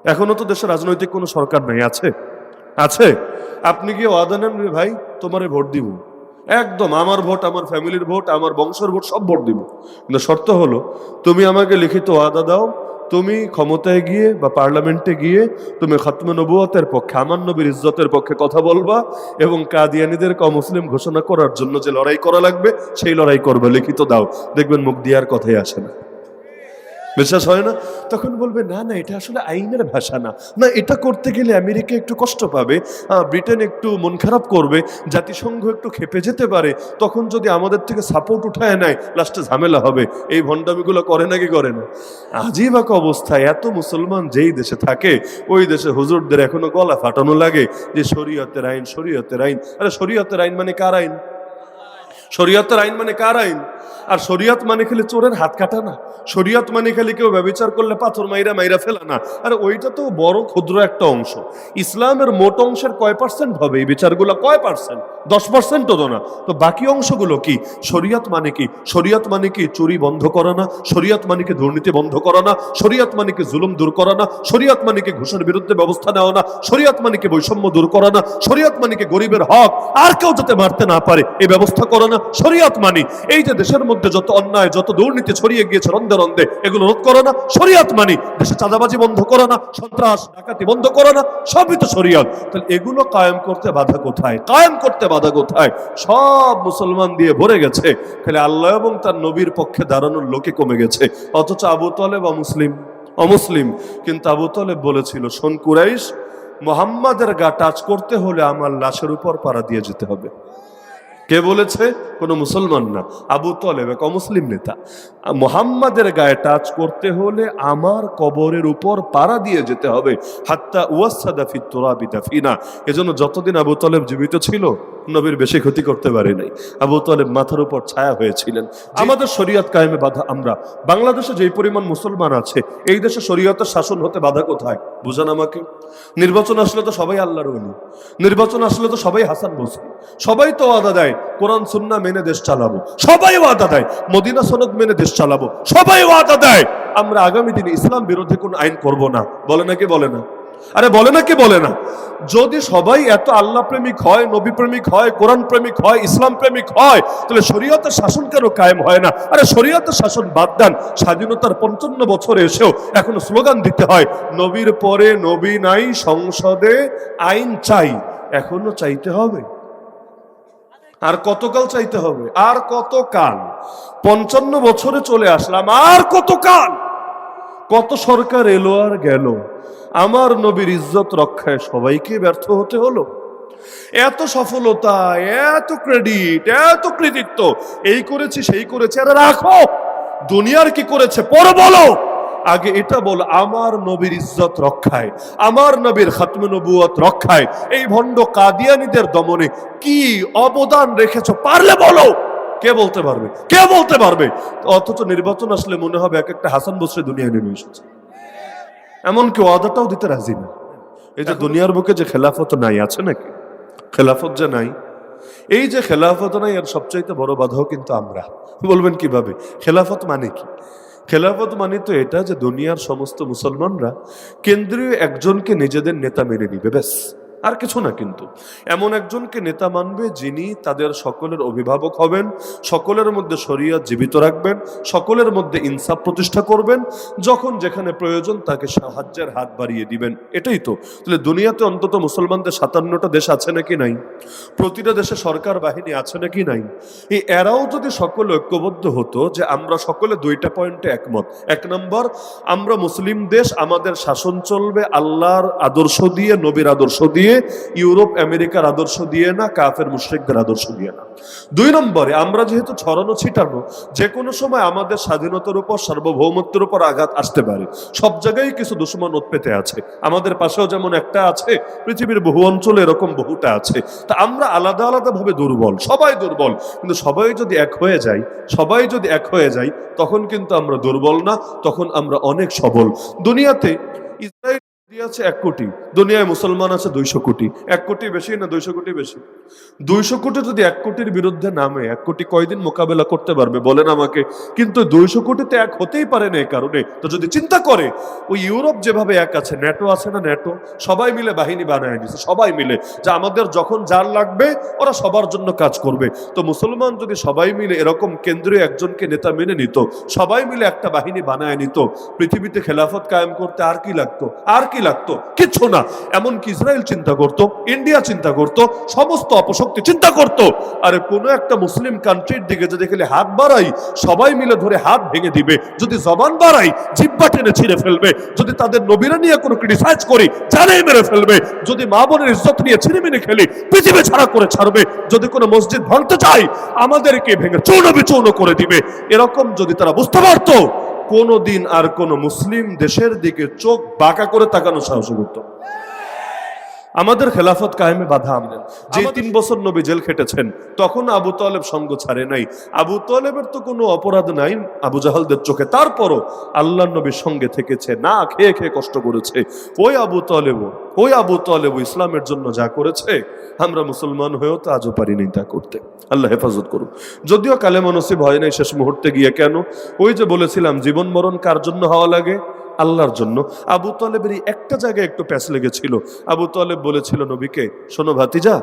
এখনো তো দেশে রাজনৈতিক কোনো সরকার নেই, আছে? আছে? আপনি গিয়ে ওয়াদা নেন, রে ভাই তোমারে ভোট দিব, একদম আমার ভোট, আমার ফ্যামিলির ভোট, আমার বংশের ভোট, সব ভোট দিব, কিন্তু শর্ত হলো তুমি আমাকে লিখিত ওয়াদা দাও, তুমি ক্ষমতায় গিয়ে বা পার্লামেন্টে গিয়ে তুমি খাতমে নবুয়তের পক্ষে, আমার নবীর ইজ্জতের পক্ষে কথা বলবা, এবং কাদিয়ানীদেরকে অমুসলিম ঘোষণা করার জন্য যে লড়াই করা লাগবে সেই লড়াই করবে, লিখিত দাও। দেখবেন মুখ দিয়ার কথাই আসে না। বিশ্বাস হয় না? তখন বলবে না না, এটা আসলে আইনের ভাষা না, না এটা করতে গেলে আমেরিকা একটু কষ্ট পাবে, ব্রিটেন একটু মন খারাপ করবে, জাতিসংঘ একটু খেপে যেতে পারে, তখন যদি আমাদের থেকে সাপোর্ট উঠায় নেয় লাস্টে ঝামেলা হবে। এই ভণ্ডামিগুলো করে নাকি করে না? আজীব এক অবস্থায় এত মুসলমান যেই দেশে থাকে ওই দেশে হুজুরদের এখনো গলা ফাটানো লাগে যে শরীয়তের আইন, শরীয়তের আইন। আরে শরীয়তের আইন মানে কার আইন? শরীয়তের আইন মানে কার আইন? আর শরীয়ত মানে খালি চোরের হাত কাটা না, শরীয়ত মানে খালি কেউ ব্যভিচার করলে পাথর মাইরা মাইরা ফেলা না। আর ওইটা তো বড় ক্ষুদ্র একটা অংশ। ইসলামের মোট অংশের কয় পার্সেন্ট হবে এই বিচারগুলো? কয় পার্সেন্ট? 10% তো না। তো বাকি অংশগুলো কি? শরীয়ত মানে কি? শরীয়ত মানে কি চুরি বন্ধ করা না, শরীয়ত মানে কি দুর্নীতি বন্ধ করা না, শরীয়ত মানে কি জুলুম দূর করা না, শরীয়ত মানে কি ঘুষের বিরুদ্ধে ব্যবস্থা নেওয়া না, শরীয়ত মানে কি বৈষম্য দূর করা না, শরীয়ত মানে কি গরিবের হক আর কেউ যাতে মারতে না পারে এই ব্যবস্থা করা না। শরীয়ত মানে এই যে দেশের মধ্যে যত অন্যায়, যত দুর্নীতি ছড়িয়ে গিয়েছে রন্ধে রন্ধে, এগুলো রোধ করা না। শরীয়ত মানে দেশে চাঁদাবাজি বন্ধ করা না, সন্ত্রাস ডাকাতি বন্ধ করা না, সবই তো শরীয়ত। তাহলে এগুলো কায়েম করতে বাধা কোথায়? কায়েম করতে বাধা কোথায়? সব মুসলমান দিয়ে ভরে গেছে, খালি আল্লাহ এবং তার নবীর পক্ষে দাঁড়ানোর লোকে কমে গেছে। অথচ আবু তালেব অমুসলিম, কিন্তু আবু তালেব বলেছিল, শোন কুরাইশ, মুহাম্মাদের গা টাচ করতে হলে আমার লাশের উপর পাড়া দিয়ে যেতে হবে। কে বলেছে? কোনো মুসলমান না, আবু তালেব, এক অমুসলিম নেতা। মুহাম্মাদের গায়ে টাচ করতে হলে আমার কবরের উপর পাড়া দিয়ে যেতে হবে, হাত্তা ওয়াসাদা ফিত তুরাবি দাফিনা। এজন্য যতদিন আবু তালেব জীবিত ছিল নবীর বেশি ক্ষতি করতে পারে নাই। আবু তালেব মাথার উপর ছায়া হয়েছিলেন। আমাদের শরীয়ত কায়েমে বাধা। আমরা বাংলাদেশে যেই পরিমাণ মুসলমান আছে, এই দেশে শরীয়তের শাসন হতে বাধা কোথায়? বুঝান আমাকে। নির্বাচন আসলে তো সবাই আল্লাহর ওলি, নির্বাচন আসলে তো সবাই হাসান বসরি, সবাই তো ওয়াদা দেয় কোরআন সুন্নাহ মেনে দেশ চালাবো, সবাই ওয়াদা দেয় মদিনা সনদ মেনে দেশ চালাবো, সবাই ওয়াদা দেয় আমরা আগামী দিনে ইসলাম বিরোধী কোন আইন করব না। বলে না কি বলে না? আরে বলে না কি বলে না? যদি সবাই এত আল্লাহ প্রেমিক হয়, নবী প্রেমিক হয়, কোরআন প্রেমিক হয়, ইসলাম প্রেমিক হয়, তাহলে শরীয়তের শাসন কেন কায়েম হয় না? আরে শরীয়তের শাসন বাদ দেন, স্বাধীনতার 55 বছরে এসেও এখনো স্লোগান দিতে হয় নবীর পরে নবী নাই, সংসদে আইন চাই। এখনো চাইতে হবে? আর কতকাল চাইতে হবে? আর কতকাল? 55 বছরে চলে আসলাম, আর কতকাল? কত সরকার এলো আর গেল, আমার নবীর ইজ্জত রক্ষায় সবাইকে ব্যর্থ হতে হলো। এত সফলতা, এত ক্রেডিট, এত কৃতিত্ব, এই করেছি সেই করেছি, আরে রাখো, দুনিয়ার কি করেছে পরে বলো। আগে এটা বল, আমার নবীর ইজ্জত রক্ষায়, আমার নবীর খাতমে নবুয়ত রক্ষায় এই ভণ্ড কাদিয়ানীদের দমনে কি অবদান রেখেছো পারলে বলো। কে বলতে পারবে? কে বলতে পারবে? অথচ নির্বাচন আসলে মনে হবে এক একটা হাসান বসরি দুনিয়ায় নেমে এসেছে। এমনকি ওয়াদাটাও দিতে রাজি না। এই যে দুনিয়ার বুকে যে খেলাফত নাই, আছে নাকি? খেলাফত যে নাই, এই যে খেলাফত নাই, এর সবচাইতে বড় বাধাও কিন্তু আমরা। বলবেন কিভাবে? খেলাফত মানে কি? খেলাফত মানে তো এটা যে দুনিয়ার সমস্ত মুসলমানরা কেন্দ্রীয় একজনকে নিজেদের নেতা মেনে নিবে, ব্যাস, আর কিছু না। কিন্তু এমন একজনকে নেতা মানবে যিনি তাদের সকলের অভিভাবক হবেন, সকলের মধ্যে শরীয়ত জীবিত রাখবেন, সকলের মধ্যে ইনসাফ প্রতিষ্ঠা করবেন, যখন যেখানে প্রয়োজন তাকে সাহায্যের হাত বাড়িয়ে দিবেন। এটাই তো। তাহলে দুনিয়াতে অন্তত মুসলমানদের 57টা দেশ আছে নাকি নাই? প্রতিটা দেশে সরকার বাহিনী আছে নাকি নাই? এই এরাও যদি সকলে ঐক্যবদ্ধ হতো যে আমরা সকলে 2টা পয়েন্টে একমত। 1 নম্বর, আমরা মুসলিম দেশ, আমাদের শাসন চলবে আল্লাহর আদর্শ দিয়ে, নবীর আদর্শ দিয়ে, ইউরোপ আমেরিকার আদর্শ দিয়ে না, কাফের মুশরিকদের আদর্শ দিয়ে না। 2 নম্বরে, আমরা যেহেতু ছড়ানো ছিটানো, যে কোনো সময় আমাদের স্বাধীনতার উপর, সার্বভৌমত্বের উপর আঘাত আসতে পারে। সব জায়গায় কিছু দুশমন উৎপেতে আছে, আমাদের পাশেও যেমন একটা আছে, পৃথিবীর বহু অঞ্চলে এরকম বহুটা আছে। তা আমরা আলাদা আলাদা ভাবে দুর্বল, সবাই দুর্বল, কিন্তু সবাই যদি এক হয়ে যায়, সবাই যদি এক হয়ে যায়, তখন কিন্তু আমরা দুর্বল না, তখন আমরা অনেক সবল। দুনিয়াতে ইসরায়েল আছে 1 কোটি, দুনিয়ায় মুসলমান আছে 200 কোটি। 1 কোটি বেশি না 200 কোটি বেশি? 200 কোটি যদি 1 কোটির বিরুদ্ধে নামে, 1 কোটি কয়দিন মোকাবেলা করতে পারবে বলেন আমাকে? কিন্তু 200 কোটিতে এক হতেই পারে না। এই কারণে তো যদি চিন্তা করে, ওই ইউরোপ যেভাবে এক আছে, ন্যাটো আছে না, ন্যাটো সবাই মিলে বাহিনী বানায় নিছে, সবাই মিলে, যে আমাদের যখন যার লাগবে ওরা সবার জন্য কাজ করবে। তো মুসলমান যদি সবাই মিলে এরকম কেন্দ্রীয় একজনকে নেতা মেনে নিত, সবাই মিলে একটা বাহিনী বানায় নিত, পৃথিবীতে খেলাফত কায়েম করতে আর কি লাগতো? আর কি লাগতো? কিচ্ছু না। এমনকি ইসরায়েল চিন্তা করত, ইন্ডিয়া চিন্তা করত, সমস্ত অপশক্তি চিন্তা করত, আরে কোনো একটা মুসলিম কান্ট্রির দিকে যদি খালি হাত বাড়াই, সবাই মিলে ধরে হাত ভেঙে দিবে। যদি জবান বাড়াই, জিহ্বা টেনে ছিঁড়ে ফেলবে। যদি তাদের নবীরা নিয়ে কোনো ক্রিটিসাইজ করি, জানে মেরে ফেলবে। যদি মা বোনের ইজ্জত নিয়ে ছিনিমিনি খেলি, পৃথিবী ছাড়া করে ছাড়বে। যদি কোনো মসজিদ ভাঙতে চাই, আমাদেরকে ভেঙে চূর্ণ বিচূর্ণ করে দিবে। এরকম যদি তারা বুঝতে পারতো, কোনদিন আর কোন মুসলিম দেশের দিকে চোখ বাঁকা করে তাকানো সাহস করত। আমাদের খেলাফত কায়েমে বাধা আনলেন। যে 3 বছর নবী জেল খেটেছেন, তখন আবু তালেব সঙ্গ ছাড়ে নাই। আবু তালেবের তো কোনো অপরাধ নাই আবু জাহালদের চোখে, তারপরও আল্লাহ নবীর সঙ্গে থেকেছে, না খেয়ে খেয়ে কষ্ট করেছে। ওই আবু তালেব ইসলামের জন্য যা করেছে, আমরা মুসলমান হয়েও তো আজও পারিনি তা করতে। আল্লাহ হেফাজত করুন। যদিও কালেমা নসিব হয় নাই শেষ মুহূর্তে গিয়ে। কেন? ওই যে বলেছিলাম, জীবন মরণ কার জন্য হওয়া লাগে? আল্লাহর জন্য। আবু তালেবের একটা জায়গায় একটু প্যাচ লেগেছিল। আবু তালেব বলেছিল নবীকে, শোনো ভাতিজা,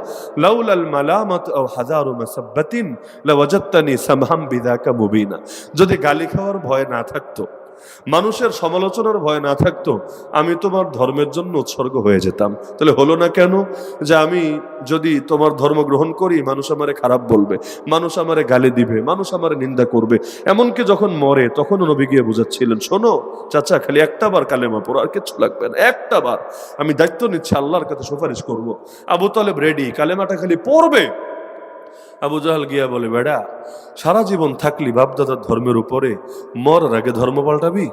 লাউলাল মালামাত আও হাজারু মাসাব্বাতিন লাওয়াজাদতানি সামহাম বিযাকা মুবিনা। যদি গালি খাওয়ার ভয় না থাকতো, মানুষের সমালোচনার ভয় না থাকতো, আমি তোমার ধর্মের জন্য উৎসর্গ হয়ে যেতাম। তাহলে হলো না কেন? যে আমি যদি তোমার ধর্ম গ্রহণ করি, মানুষ আমারে খারাপ বলবে, মানুষ আমারে গালি দিবে, মানুষ আমারে নিন্দা করবে। এমনকি যখন মরে, তখন নবী গিয়ে বুঝাচ্ছিলেন, শোনো চাচা, খালি একটা বার কালেমা পড়ো, আর কিচ্ছু লাগবে না, একটা বার। আমি দায়িত্ব নিচ্ছি, আল্লাহর কাছে সুপারিশ করব। আবু তালেব রেডি, কালেমাটা খালি পড়বে। আবু জাহাল গিয়া বলে, বেড়া, সারা জীবন থাকলি বাপদাদার ধর্মের উপরে, মরার আগে ধর্ম পাল্টাবি?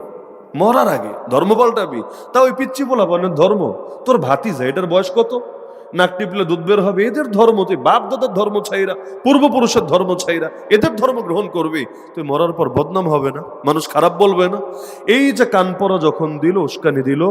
মরার আগে ধর্ম পাল্টাবি? তা ওই পিচ্ছি পোলাপানের ধর্ম, তোর ভাতিজা, এটার বয়স কত? নাক টিপলে দুধ বের হবে, এদের ধর্ম তুই বাপ দাদার ধর্ম ছাইরা, পূর্বপুরুষের ধর্ম ছাইরা এদের ধর্ম গ্রহণ করবি? তুই মরার পর বদনাম হবে না? মানুষ খারাপ বলবে না? এই যে কান পরা যখন দিল, উস্কানি দিল,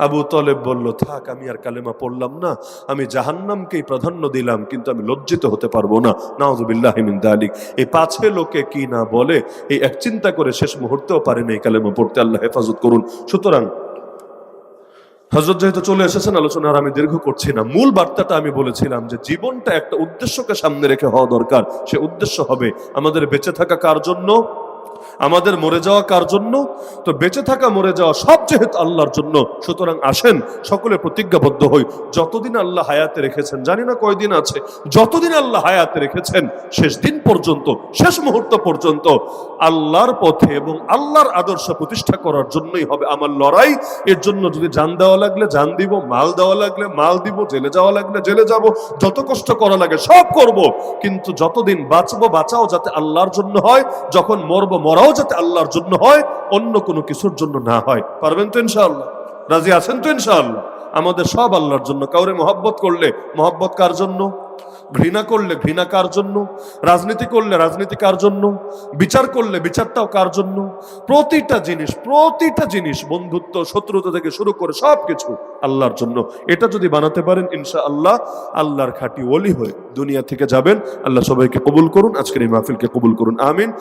আবু তালেব বলল, থাক, আমি আর কালেমা পড়লাম না, আমি জাহান্নামকেই প্রাধান্য দিলাম, কিন্তু আমি লজ্জিত হতে পারবো না। নাউযুবিল্লাহি মিন যালিক। এই পাছে লোকে কি না বলে, এই এক চিন্তা করে শেষ মুহূর্তেও পারেন এই কালেমা পড়তে। আল্লাহ হেফাজত করুন। সুতরাং হযরত যেহেতু চলে এসেছেন, আলোচনা আর আমি দীর্ঘ করছি না। মূল বার্তাটা আমি বলেছিলাম যে জীবনটা একটা উদ্দেশ্যকে সামনে রেখে হওয়া দরকার। সে উদ্দেশ্য হবে আমাদের বেঁচে থাকা কার জন্য, আমাদের মরে যাওয়া কার জন্য? তো বেঁচে থাকা মরে যাওয়া সব যেহেতু আল্লাহর জন্য, সুতরাং আসেন সকলে প্রতিজ্ঞাবদ্ধ হই, যতদিন আল্লাহ হায়াতে রেখেছেন, জানি না কয়দিন আছে, যতদিন আল্লাহ হায়াতে রেখেছেন, শেষ দিন পর্যন্ত, শেষ মুহূর্ত পর্যন্ত আল্লাহর পথে এবং আল্লাহর আদর্শ প্রতিষ্ঠা করার জন্যই হবে আমার লড়াই। এর জন্য যদি জান দেওয়া লাগলে জান দিব, মাল দেওয়া লাগলে মাল দিব, জেলে যাওয়া লাগলে জেলে যাব, যত কষ্ট করা লাগে সব করব। কিন্তু যতদিন বাঁচবো, বাঁচাও যাতে আল্লাহর জন্য হয়, যখন মরবো, মরাও যাতে আল্লাহর জন্য হয়, অন্য কোনো কিছুর জন্য না হয়। পারবেন তো ইনশাআল্লাহ? রাজি আছেন তো ইনশাআল্লাহ? আমাদের সব আল্লাহর জন্য। কাউরে মহব্বত করলে মহব্বত কার জন্য? ঘৃণা করলে ঘৃণা কার জন্য? রাজনীতি করলে রাজনীতি কার জন্য? বিচার করলে বিচারটাও কার জন্য? প্রতিটা জিনিস, বন্ধুত্ব, শত্রুতা থেকে শুরু করে সবকিছু আল্লাহর জন্য। এটা যদি বানাতে পারেন, ইনশাআল্লাহ আল্লাহর খাঁটি ওলি হয়ে দুনিয়া থেকে যাবেন। আল্লাহ সবাইকে কবুল করুন, আজকের এই মাহফিলকে কবুল করুন, আমিন।